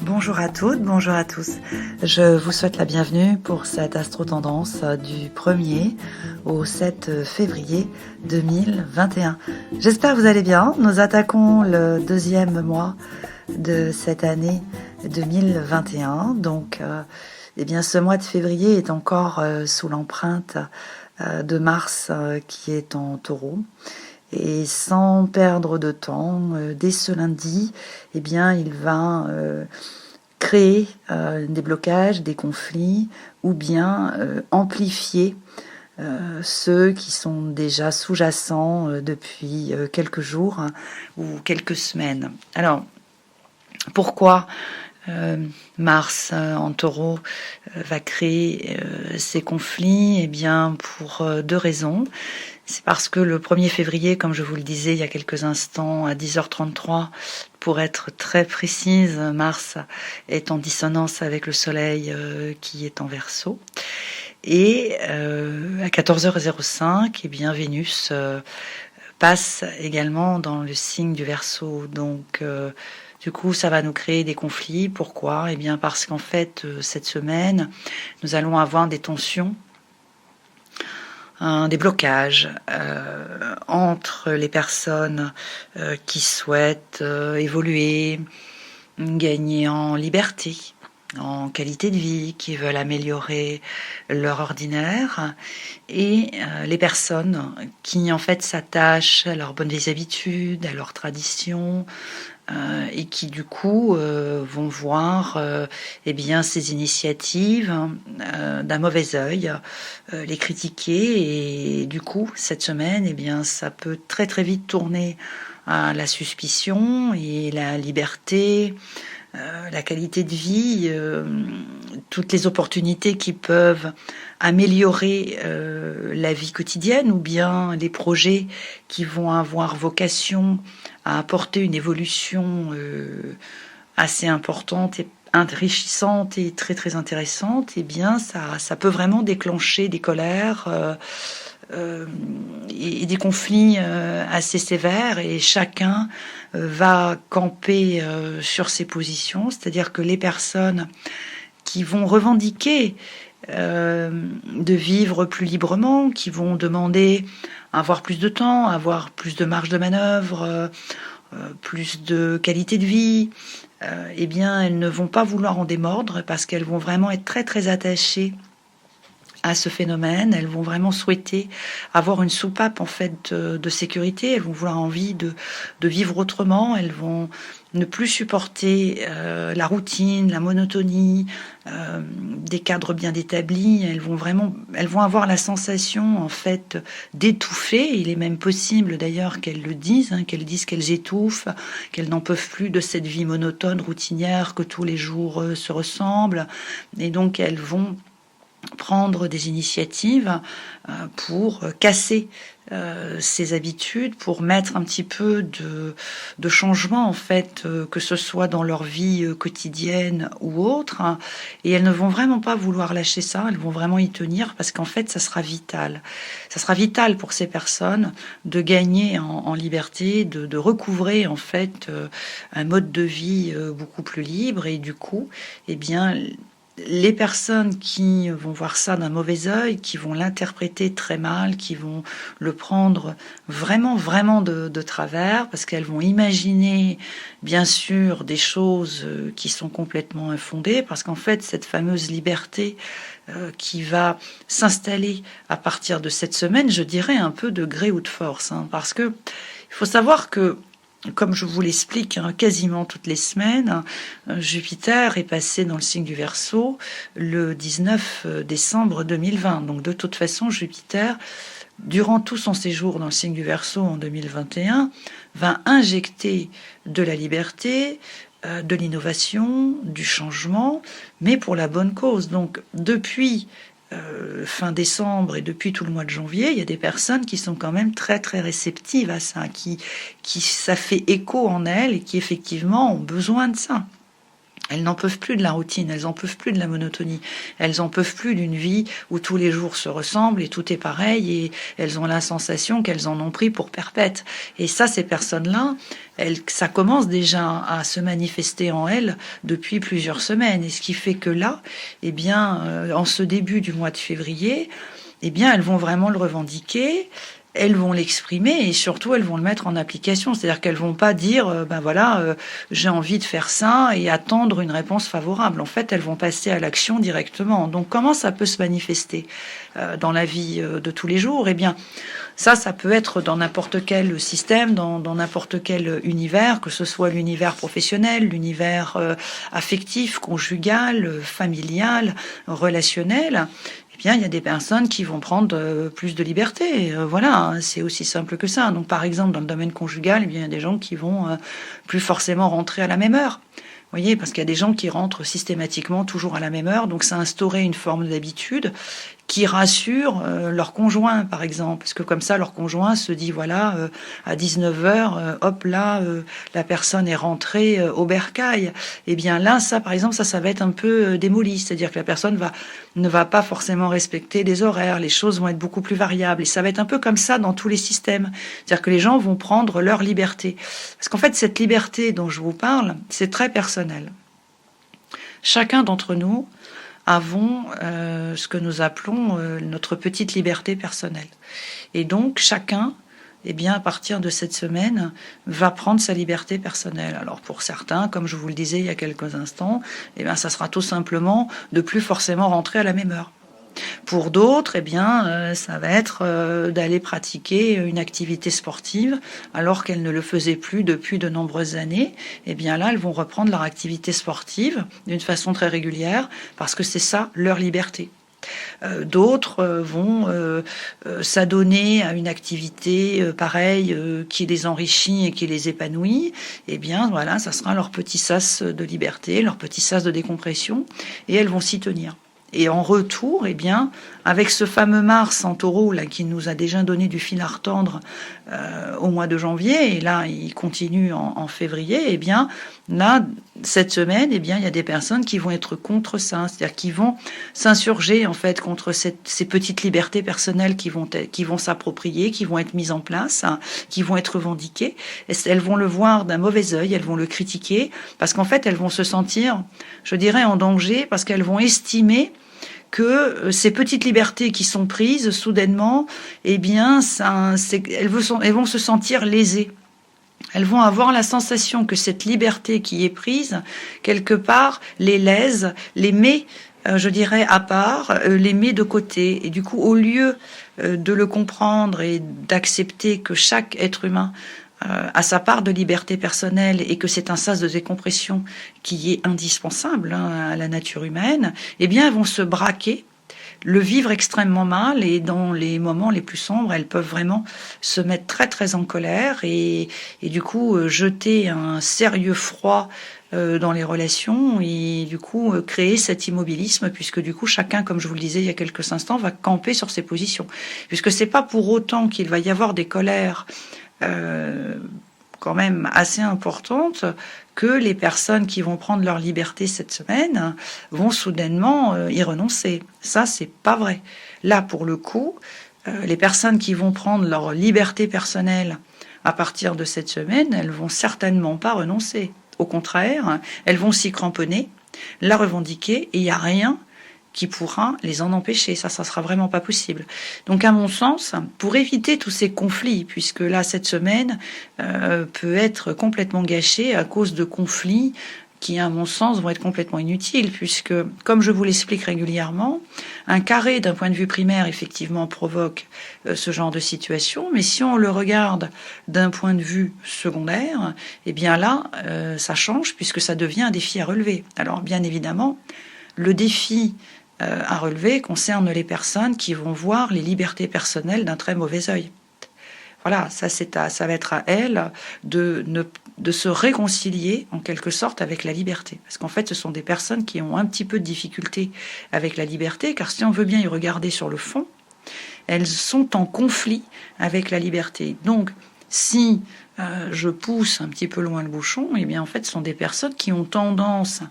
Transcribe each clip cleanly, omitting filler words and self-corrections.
Bonjour à toutes, bonjour à tous. Je vous souhaite la bienvenue pour cette astro-tendance du 1er au 7 février 2021. J'espère que vous allez bien. Nous attaquons le deuxième mois de cette année 2021. Donc, ce mois de février est encore sous l'empreinte de Mars qui est en Taureau. Et sans perdre de temps, dès ce lundi, il va créer des blocages, des conflits, ou bien amplifier ceux qui sont déjà sous-jacents depuis quelques jours ou quelques semaines. Alors, pourquoi Mars en Taureau va créer ces conflits? Pour deux raisons. C'est parce que le 1er février, comme je vous le disais il y a quelques instants, à 10h33, pour être très précise, Mars est en dissonance avec le Soleil qui est en Verseau. Et à 14h05, Vénus passe également dans le signe du Verseau. Donc, du coup, ça va nous créer des conflits. Pourquoi ? Parce qu'en fait, cette semaine, nous allons avoir des tensions, des blocages entre les personnes qui souhaitent évoluer, gagner en liberté, en qualité de vie, qui veulent améliorer leur ordinaire, et les personnes qui en fait s'attachent à leurs bonnes habitudes, à leurs traditions, et qui du coup vont voir ces initiatives d'un mauvais œil, les critiquer, et du coup cette semaine ça peut très très vite tourner à la suspicion, et la liberté, la qualité de vie, toutes les opportunités qui peuvent améliorer la vie quotidienne, ou bien les projets qui vont avoir vocation à apporter une évolution assez importante et enrichissante et très très intéressante. Ça peut vraiment déclencher des colères et des conflits assez sévères, et chacun va camper sur ses positions, c'est-à-dire que les personnes qui vont revendiquer de vivre plus librement, qui vont demander à avoir plus de temps, à avoir plus de marge de manœuvre, plus de qualité de vie, elles ne vont pas vouloir en démordre, parce qu'elles vont vraiment être très très attachées à ce phénomène. Elles vont vraiment souhaiter avoir une soupape en fait de sécurité. Elles vont vouloir envie de vivre autrement. Elles vont ne plus supporter la routine, la monotonie, des cadres bien établis. Elles vont avoir la sensation en fait d'étouffer. Il est même possible d'ailleurs qu'elles le disent, qu'elles étouffent, qu'elles n'en peuvent plus de cette vie monotone, routinière, que tous les jours se ressemblent. Et donc elles vont prendre des initiatives pour casser ces habitudes, pour mettre un petit peu de changement en fait, que ce soit dans leur vie quotidienne ou autre, et elles ne vont vraiment pas vouloir lâcher ça. Elles vont vraiment y tenir, parce qu'en fait ça sera vital pour ces personnes de gagner en liberté, de recouvrer en fait un mode de vie beaucoup plus libre. Et du coup les personnes qui vont voir ça d'un mauvais œil, qui vont l'interpréter très mal, qui vont le prendre vraiment, vraiment de travers, parce qu'elles vont imaginer, bien sûr, des choses qui sont complètement infondées, parce qu'en fait, cette fameuse liberté qui va s'installer à partir de cette semaine, je dirais un peu de gré ou de force, parce que il faut savoir que, comme je vous l'explique quasiment toutes les semaines, Jupiter est passé dans le signe du Verseau le 19 décembre 2020. Donc de toute façon, Jupiter, durant tout son séjour dans le signe du Verseau en 2021, va injecter de la liberté, de l'innovation, du changement, mais pour la bonne cause. Donc depuis fin décembre et depuis tout le mois de janvier, il y a des personnes qui sont quand même très très réceptives à ça, qui ça fait écho en elles, et qui effectivement ont besoin de ça. Elles n'en peuvent plus de la routine, elles n'en peuvent plus de la monotonie, elles n'en peuvent plus d'une vie où tous les jours se ressemblent et tout est pareil et elles ont la sensation qu'elles en ont pris pour perpète. Et ça, ces personnes-là, ça commence déjà à se manifester en elles depuis plusieurs semaines. Et ce qui fait que là, eh bien, en ce début du mois de février, eh bien, elles vont vraiment le revendiquer. Elles vont l'exprimer et surtout elles vont le mettre en application. C'est-à-dire qu'elles vont pas dire ben voilà, j'ai envie de faire ça et attendre une réponse favorable. En fait, elles vont passer à l'action directement. Donc comment ça peut se manifester dans la vie de tous les jours? Eh bien, ça peut être dans n'importe quel système, dans n'importe quel univers, que ce soit l'univers professionnel, l'univers affectif, conjugal, familial, relationnel. Eh bien, il y a des personnes qui vont prendre plus de liberté. Voilà, hein, c'est aussi simple que ça. Donc, par exemple, dans le domaine conjugal, eh bien, il y a des gens qui vont plus forcément rentrer à la même heure. Vous voyez, parce qu'il y a des gens qui rentrent systématiquement toujours à la même heure, donc ça a instauré une forme d'habitude qui rassure leur conjoint, par exemple, parce que comme ça, leur conjoint se dit, voilà, à 19h, hop là, la personne est rentrée au bercail. Et bien là, ça, par exemple, ça va être un peu démoli, c'est-à-dire que la personne ne va pas forcément respecter les horaires, les choses vont être beaucoup plus variables, et ça va être un peu comme ça dans tous les systèmes, c'est-à-dire que les gens vont prendre leur liberté. Parce qu'en fait, cette liberté dont je vous parle, c'est très personnel. Chacun d'entre nous avons ce que nous appelons notre petite liberté personnelle. Et donc, chacun, eh bien, à partir de cette semaine, va prendre sa liberté personnelle. Alors, pour certains, comme je vous le disais il y a quelques instants, eh bien, ça sera tout simplement de plus forcément rentrer à la même heure. Pour d'autres, eh bien, ça va être d'aller pratiquer une activité sportive alors qu'elles ne le faisaient plus depuis de nombreuses années. Eh bien là, elles vont reprendre leur activité sportive d'une façon très régulière parce que c'est ça leur liberté. D'autres vont s'adonner à une activité pareille qui les enrichit et qui les épanouit. Eh bien, voilà, ça sera leur petit sas de liberté, leur petit sas de décompression, et elles vont s'y tenir. Et en retour, eh bien, avec ce fameux Mars en Taureau là, qui nous a déjà donné du fil à retordre au mois de janvier, et là il continue en février, eh bien là cette semaine, eh bien il y a des personnes qui vont être contre ça, c'est-à-dire qui vont s'insurger en fait contre ces petites libertés personnelles qui vont s'approprier, qui vont être mises en place, hein, qui vont être revendiquées. Et elles vont le voir d'un mauvais œil, elles vont le critiquer parce qu'en fait elles vont se sentir, je dirais, en danger parce qu'elles vont estimer que ces petites libertés qui sont prises soudainement, eh bien, elles vont se sentir lésées. Elles vont avoir la sensation que cette liberté qui est prise, quelque part, les lèse, les met, je dirais, à part, les met de côté. Et du coup, au lieu de le comprendre et d'accepter que chaque être humain à sa part de liberté personnelle et que c'est un sas de décompression qui est indispensable à la nature humaine, eh bien, elles vont se braquer, le vivre extrêmement mal et dans les moments les plus sombres, elles peuvent vraiment se mettre très très en colère et du coup jeter un sérieux froid dans les relations et du coup créer cet immobilisme puisque du coup chacun, comme je vous le disais il y a quelques instants, va camper sur ses positions. Puisque c'est pas pour autant qu'il va y avoir des colères quand même assez importante que les personnes qui vont prendre leur liberté cette semaine vont soudainement y renoncer. Ça, c'est pas vrai. Là, pour le coup, les personnes qui vont prendre leur liberté personnelle à partir de cette semaine, elles vont certainement pas renoncer. Au contraire, elles vont s'y cramponner, la revendiquer, et il n'y a rien qui pourra les en empêcher. Ça sera vraiment pas possible. Donc, à mon sens, pour éviter tous ces conflits, puisque là, cette semaine peut être complètement gâchée à cause de conflits qui, à mon sens, vont être complètement inutiles, puisque, comme je vous l'explique régulièrement, un carré, d'un point de vue primaire, effectivement, provoque ce genre de situation, mais si on le regarde d'un point de vue secondaire, eh bien là, ça change, puisque ça devient un défi à relever. Alors, bien évidemment, le défi à relever concerne les personnes qui vont voir les libertés personnelles d'un très mauvais œil. Voilà, ça va être à elles de se réconcilier en quelque sorte avec la liberté. Parce qu'en fait, ce sont des personnes qui ont un petit peu de difficulté avec la liberté, car si on veut bien y regarder sur le fond, elles sont en conflit avec la liberté. Donc, si je pousse un petit peu loin le bouchon, eh bien en fait, ce sont des personnes qui ont tendance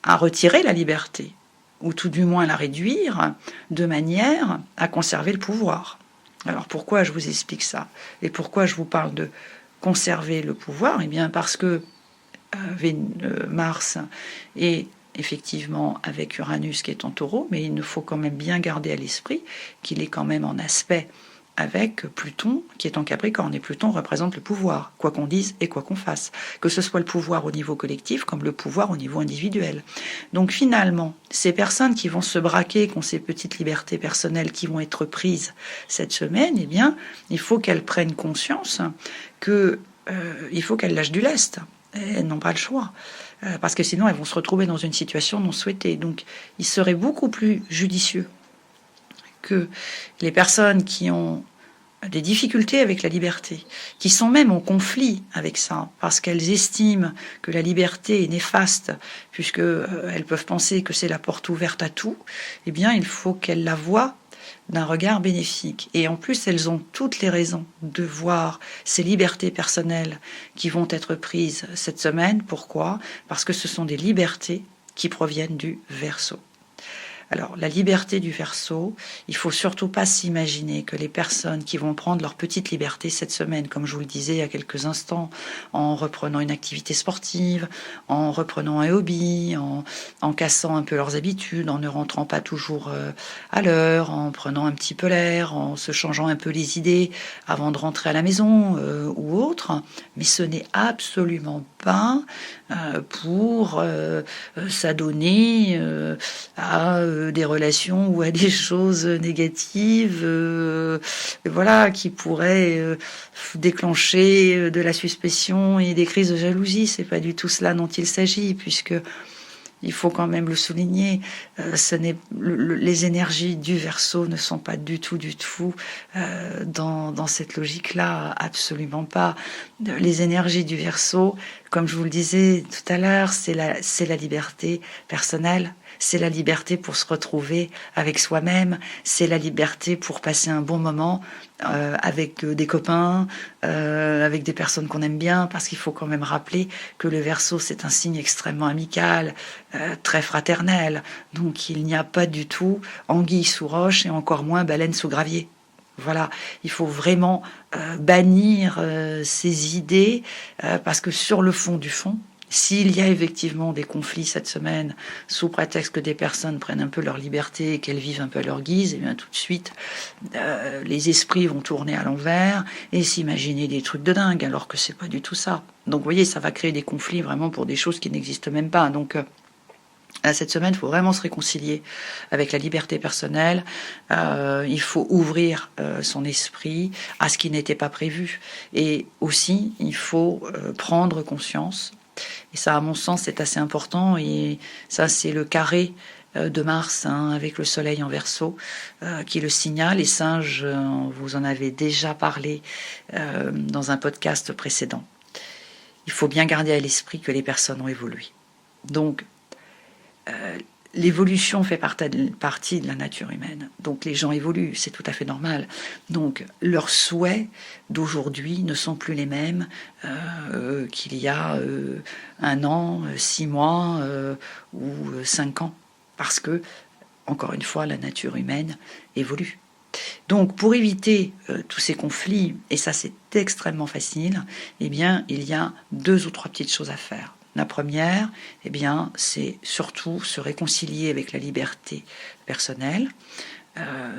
à retirer la liberté, ou tout du moins la réduire, de manière à conserver le pouvoir. Alors pourquoi je vous explique ça? Et pourquoi je vous parle de conserver le pouvoir? Eh bien parce que Mars est effectivement avec Uranus qui est en Taureau, mais il ne faut quand même bien garder à l'esprit qu'il est quand même en aspect avec Pluton qui est en Capricorne, et Pluton représente le pouvoir, quoi qu'on dise et quoi qu'on fasse, que ce soit le pouvoir au niveau collectif comme le pouvoir au niveau individuel. Donc finalement, ces personnes qui vont se braquer, qui ont ces petites libertés personnelles qui vont être prises cette semaine, eh bien, il faut qu'elles prennent conscience que il faut qu'elles lâchent du lest. Elles n'ont pas le choix, parce que sinon elles vont se retrouver dans une situation non souhaitée. Donc il serait beaucoup plus judicieux que les personnes qui ont des difficultés avec la liberté, qui sont même en conflit avec ça, parce qu'elles estiment que la liberté est néfaste, puisqu'elles peuvent penser que c'est la porte ouverte à tout, eh bien il faut qu'elles la voient d'un regard bénéfique. Et en plus, elles ont toutes les raisons de voir ces libertés personnelles qui vont être prises cette semaine. Pourquoi? Parce que ce sont des libertés qui proviennent du Verseau. Alors, la liberté du Verseau, il faut surtout pas s'imaginer que les personnes qui vont prendre leur petite liberté cette semaine, comme je vous le disais il y a quelques instants, en reprenant une activité sportive, en reprenant un hobby, en cassant un peu leurs habitudes, en ne rentrant pas toujours à l'heure, en prenant un petit peu l'air, en se changeant un peu les idées avant de rentrer à la maison ou autre, mais ce n'est absolument pas pour s'adonner à des relations ou à des choses négatives, voilà, qui pourraient déclencher de la suspicion et des crises de jalousie. C'est pas du tout cela dont il s'agit, puisque il faut quand même le souligner, les énergies du Verseau ne sont pas du tout dans cette logique-là, absolument pas. Les énergies du Verseau, comme je vous le disais tout à l'heure, c'est la liberté personnelle. C'est la liberté pour se retrouver avec soi-même, c'est la liberté pour passer un bon moment avec des copains, avec des personnes qu'on aime bien, parce qu'il faut quand même rappeler que le Verseau, c'est un signe extrêmement amical, très fraternel. Donc il n'y a pas du tout anguille sous roche et encore moins baleine sous gravier. Voilà, il faut vraiment bannir ces idées, parce que sur le fond du fond, s'il y a effectivement des conflits cette semaine, sous prétexte que des personnes prennent un peu leur liberté et qu'elles vivent un peu à leur guise, et bien tout de suite, les esprits vont tourner à l'envers et s'imaginer des trucs de dingue, alors que c'est pas du tout ça. Donc vous voyez, ça va créer des conflits vraiment pour des choses qui n'existent même pas. Donc cette semaine, il faut vraiment se réconcilier avec la liberté personnelle. Il faut ouvrir son esprit à ce qui n'était pas prévu. Et aussi, il faut prendre conscience. Et ça, à mon sens, c'est assez important. Et ça, c'est le carré de Mars avec le Soleil en Verseau qui le signale. Et ça, vous en avez déjà parlé dans un podcast précédent. Il faut bien garder à l'esprit que les personnes ont évolué. Donc, l'évolution fait partie de la nature humaine. Donc les gens évoluent, c'est tout à fait normal. Donc leurs souhaits d'aujourd'hui ne sont plus les mêmes qu'il y a 1 an, 6 mois ou 5 ans. Parce que, encore une fois, la nature humaine évolue. Donc pour éviter tous ces conflits, et ça c'est extrêmement facile, eh bien il y a 2 ou 3 petites choses à faire. La première, eh bien, c'est surtout se réconcilier avec la liberté personnelle,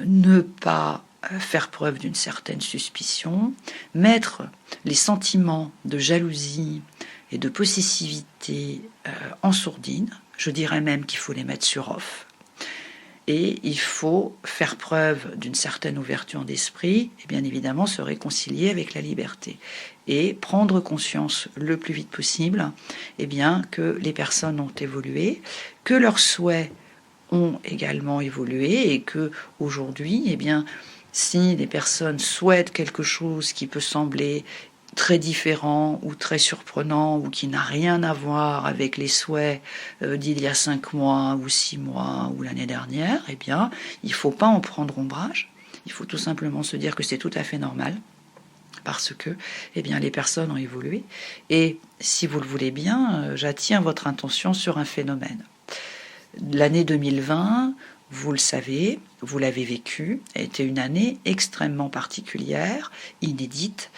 ne pas faire preuve d'une certaine suspicion, mettre les sentiments de jalousie et de possessivité en sourdine. Je dirais même qu'il faut les mettre sur off. Et il faut faire preuve d'une certaine ouverture d'esprit et bien évidemment se réconcilier avec la liberté et prendre conscience le plus vite possible eh bien, que les personnes ont évolué, que leurs souhaits ont également évolué et que aujourd'hui, eh bien, si les personnes souhaitent quelque chose qui peut sembler très différent ou très surprenant ou qui n'a rien à voir avec les souhaits d'il y a 5 mois ou 6 mois ou l'année dernière, eh bien, il ne faut pas en prendre ombrage. Il faut tout simplement se dire que c'est tout à fait normal parce que eh bien, les personnes ont évolué. Et si vous le voulez bien, j'attire votre attention sur un phénomène. L'année 2020, vous le savez, vous l'avez vécu, a été une année extrêmement particulière, inédite,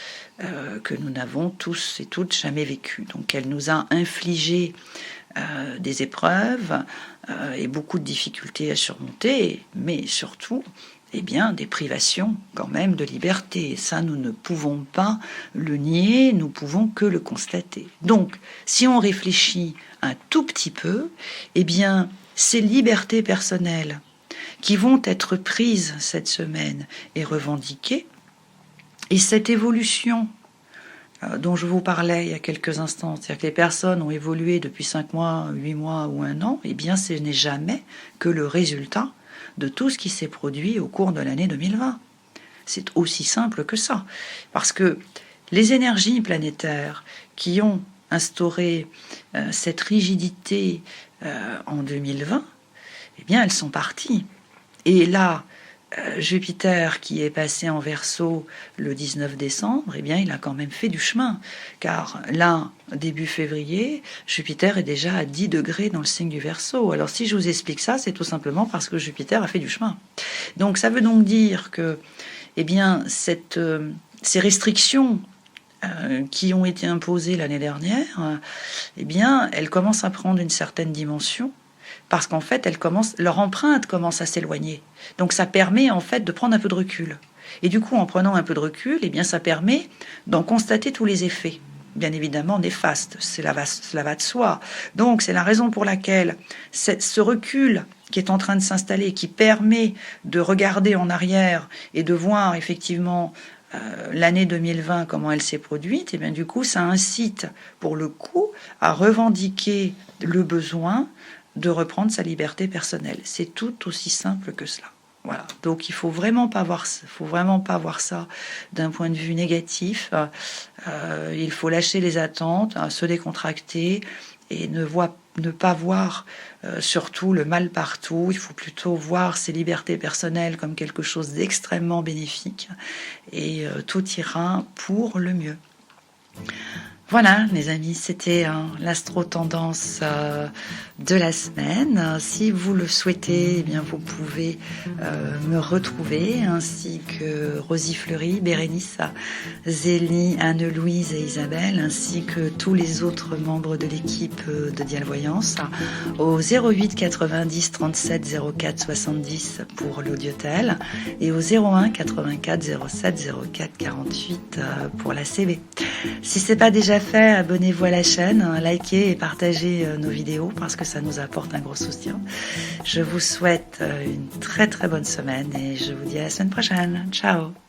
que nous n'avons tous et toutes jamais vécue. Donc elle nous a infligé des épreuves et beaucoup de difficultés à surmonter, mais surtout des privations quand même de liberté. Et ça, nous ne pouvons pas le nier, nous pouvons que le constater. Donc, si on réfléchit un tout petit peu, ces libertés personnelles qui vont être prises cette semaine et revendiquées, et cette évolution dont je vous parlais il y a quelques instants, c'est-à-dire que les personnes ont évolué depuis 5 mois, 8 mois ou 1 an, ce n'est jamais que le résultat de tout ce qui s'est produit au cours de l'année 2020. C'est aussi simple que ça. Parce que les énergies planétaires qui ont instauré cette rigidité en 2020, elles sont parties. Et là, Jupiter, qui est passé en Verseau le 19 décembre, il a quand même fait du chemin. Car là, début février, Jupiter est déjà à 10 degrés dans le signe du Verseau. Alors si je vous explique ça, c'est tout simplement parce que Jupiter a fait du chemin. Donc ça veut donc dire que ces restrictions qui ont été imposées l'année dernière, elles commencent à prendre une certaine dimension. Parce qu'en fait, leur empreinte commence à s'éloigner. Donc ça permet en fait de prendre un peu de recul. Et du coup, en prenant un peu de recul, ça permet d'en constater tous les effets. Bien évidemment néfastes, cela va de soi. Donc c'est la raison pour laquelle ce recul qui est en train de s'installer, qui permet de regarder en arrière et de voir effectivement l'année 2020, comment elle s'est produite, du coup, ça incite pour le coup à revendiquer le besoin de reprendre sa liberté personnelle. C'est tout aussi simple que cela. Voilà. Donc il faut vraiment pas voir ça d'un point de vue négatif. Il faut lâcher les attentes, se décontracter et ne pas voir surtout le mal partout. Il faut plutôt voir ses libertés personnelles comme quelque chose d'extrêmement bénéfique et tout ira pour le mieux. Voilà, les amis, c'était l'astro-tendance de la semaine. Si vous le souhaitez, vous pouvez me retrouver, ainsi que Rosie Fleury, Bérénice, Zélie, Anne-Louise et Isabelle, ainsi que tous les autres membres de l'équipe de Dial Voyance, au 08 90 37 04 70 pour l'audiotel et au 01 84 07 04 48 pour la CB. Si c'est pas déjà fait, abonnez-vous à la chaîne, likez et partagez nos vidéos parce que ça nous apporte un gros soutien. Je vous souhaite une très très bonne semaine et je vous dis à la semaine prochaine. Ciao!